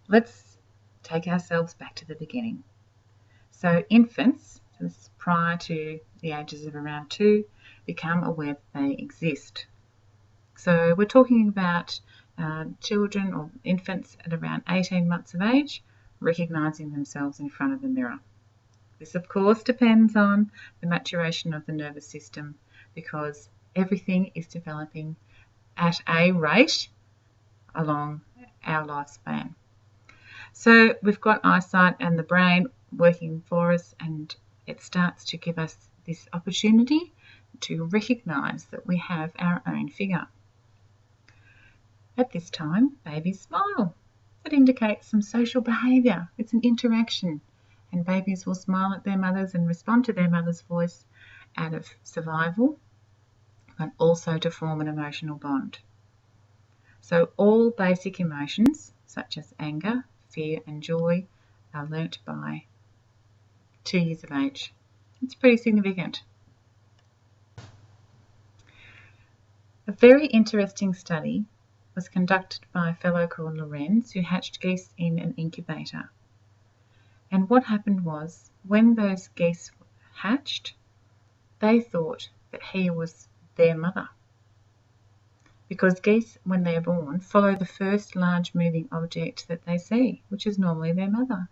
Let's take ourselves back to the beginning. So infants, so this is prior to the ages of around 2, become aware that they exist. So we're talking about children or infants at around 18 months of age recognising themselves in front of the mirror. This, of course, depends on the maturation of the nervous system because everything is developing at a rate along our lifespan. So we've got eyesight and the brain working for us, and it starts to give us this opportunity to recognise that we have our own figure. At this time, babies smile. That indicates some social behaviour. It's an interaction, and babies will smile at their mothers and respond to their mother's voice out of survival, but also to form an emotional bond. So all basic emotions, such as anger, fear and joy, are learnt by 2 years of age. It's pretty significant. A very interesting study was conducted by a fellow called Lorenz, who hatched geese in an incubator. And what happened was, when those geese hatched, they thought that he was their mother. Because geese, when they are born, follow the first large moving object that they see, which is normally their mother.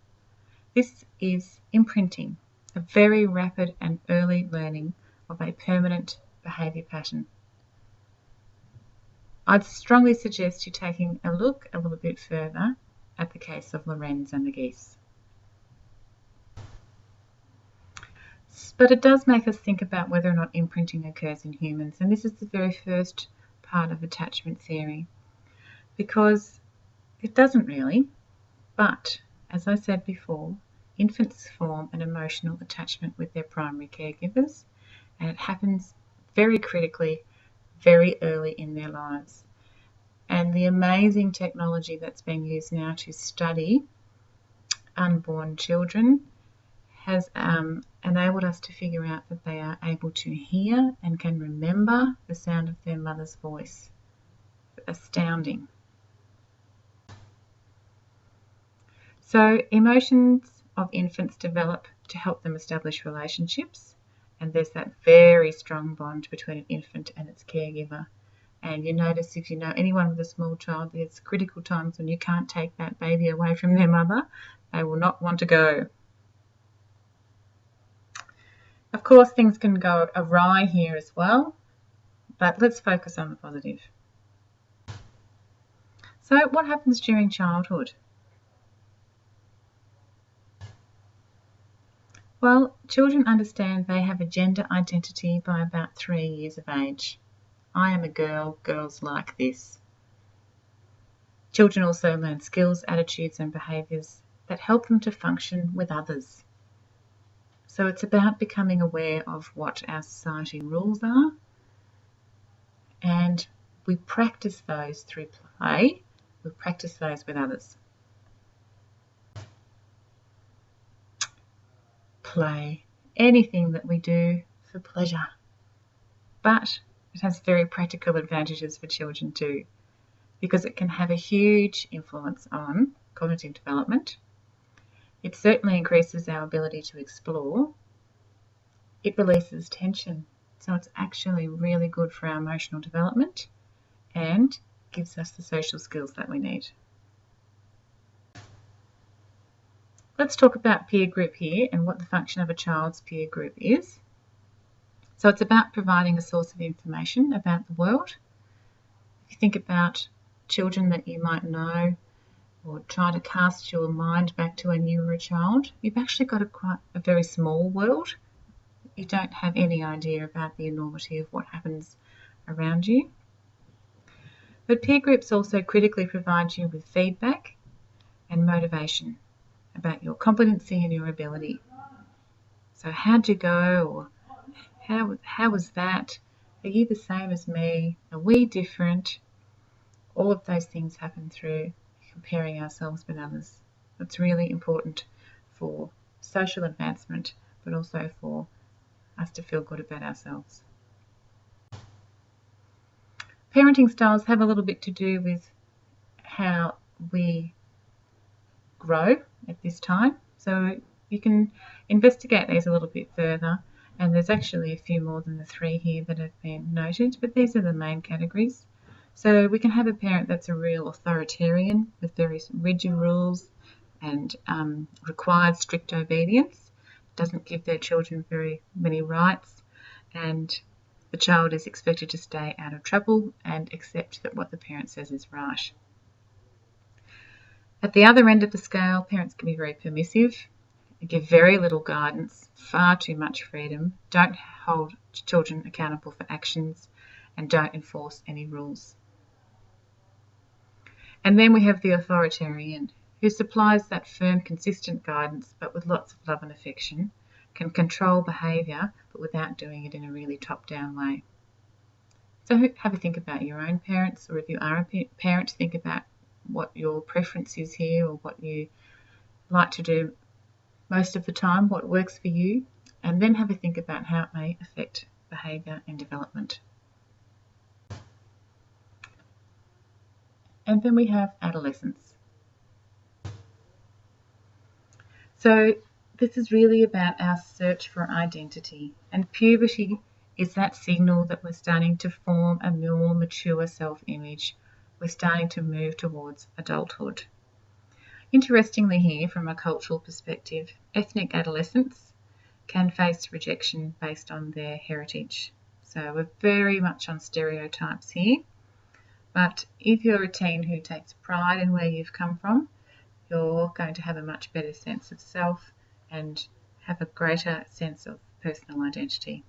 This is imprinting, a very rapid and early learning of a permanent behaviour pattern. I'd strongly suggest you taking a look a little bit further at the case of Lorenz and the geese. But it does make us think about whether or not imprinting occurs in humans, and this is the very first part of attachment theory, because it doesn't really, but as I said before, infants form an emotional attachment with their primary caregivers, and it happens very critically very early in their lives. And the amazing technology that's being used now to study unborn children has enabled us to figure out that they are able to hear and can remember the sound of their mother's voice. Astounding. So emotions of infants develop to help them establish relationships, and there's that very strong bond between an infant and its caregiver. And you notice, if you know anyone with a small child, there's critical times when you can't take that baby away from their mother. They will not want to go. Of course, things can go awry here as well, but let's focus on the positive. So what happens during childhood? Well, children understand they have a gender identity by about 3 years of age. I am a girl, girls like this. Children also learn skills, attitudes and behaviours that help them to function with others. So it's about becoming aware of what our society rules are, and we practice those through play. We practice those with others. Play, anything that we do for pleasure, but it has very practical advantages for children too, because it can have a huge influence on cognitive development. It certainly increases our ability to explore. It releases tension, so it's actually really good for our emotional development and gives us the social skills that we need. Let's talk about peer group here and what the function of a child's peer group is. So it's about providing a source of information about the world. If you think about children that you might know, or try to cast your mind back to when you were a child, you've actually got a very small world. You don't have any idea about the enormity of what happens around you. But peer groups also critically provide you with feedback and motivation about your competency and your ability. So how'd you go? Or how was that? Are you the same as me? Are we different? All of those things happen through comparing ourselves with others. It's really important for social advancement, but also for us to feel good about ourselves. Parenting styles have a little bit to do with how we grow at this time. So you can investigate these a little bit further, and there's actually a few more than the 3 here that have been noted, but these are the main categories. So we can have a parent that's a real authoritarian with very rigid rules and requires strict obedience, doesn't give their children very many rights, and the child is expected to stay out of trouble and accept that what the parent says is right. At the other end of the scale, parents can be very permissive, give very little guidance, far too much freedom, don't hold children accountable for actions, and don't enforce any rules. And then we have the authoritarian, who supplies that firm, consistent guidance, but with lots of love and affection, can control behaviour, but without doing it in a really top-down way. So have a think about your own parents, or if you are a parent, think about what your preference is here, or what you like to do most of the time, what works for you, and then have a think about how it may affect behaviour and development. And then we have adolescence. So this is really about our search for identity, and puberty is that signal that we're starting to form a more mature self-image. We're starting to move towards adulthood. Interestingly here, from a cultural perspective, ethnic adolescents can face rejection based on their heritage. So we're very much on stereotypes here. But if you're a teen who takes pride in where you've come from, you're going to have a much better sense of self and have a greater sense of personal identity.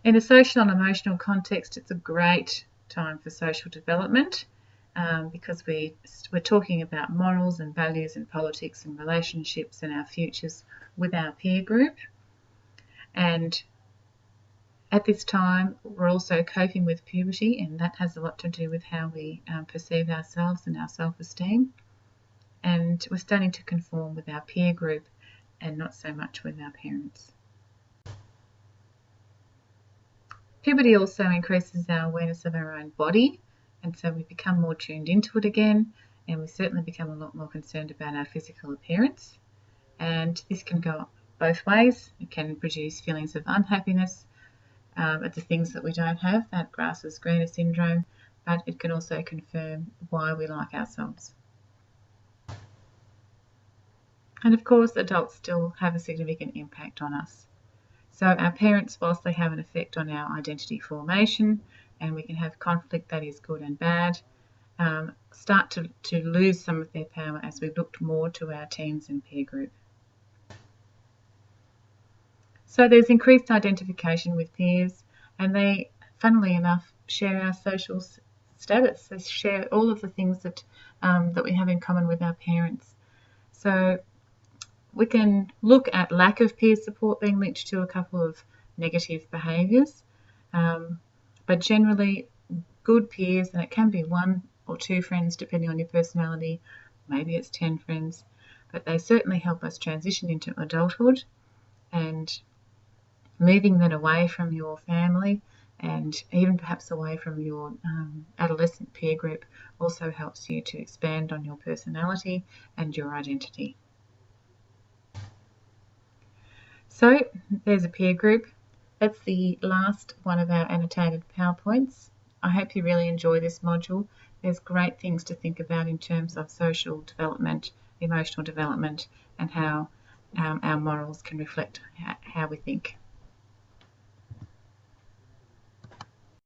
In a social and emotional context, it's a great time for social development because we're talking about morals and values and politics and relationships and our futures with our peer group. And at this time, we're also coping with puberty, and that has a lot to do with how we perceive ourselves and our self-esteem. And we're starting to conform with our peer group and not so much with our parents. Puberty also increases our awareness of our own body, and so we become more tuned into it again, and we certainly become a lot more concerned about our physical appearance. And this can go both ways. It can produce feelings of unhappiness at the things that we don't have, that grass is greener syndrome, but it can also confirm why we like ourselves. And of course, adults still have a significant impact on us. So our parents, whilst they have an effect on our identity formation, and we can have conflict that is good and bad, start to lose some of their power as we look more to our teens and peer group. So there's increased identification with peers, and they, funnily enough, share our social status. They share all of the things that we have in common with our parents. So we can look at lack of peer support being linked to a couple of negative behaviours, but generally good peers, and it can be 1 or 2 friends depending on your personality, maybe it's 10 friends, but they certainly help us transition into adulthood, and moving that away from your family and even perhaps away from your adolescent peer group also helps you to expand on your personality and your identity. So there's a peer group. That's the last one of our annotated PowerPoints. I hope you really enjoy this module. There's great things to think about in terms of social development, emotional development, and how our morals can reflect how we think.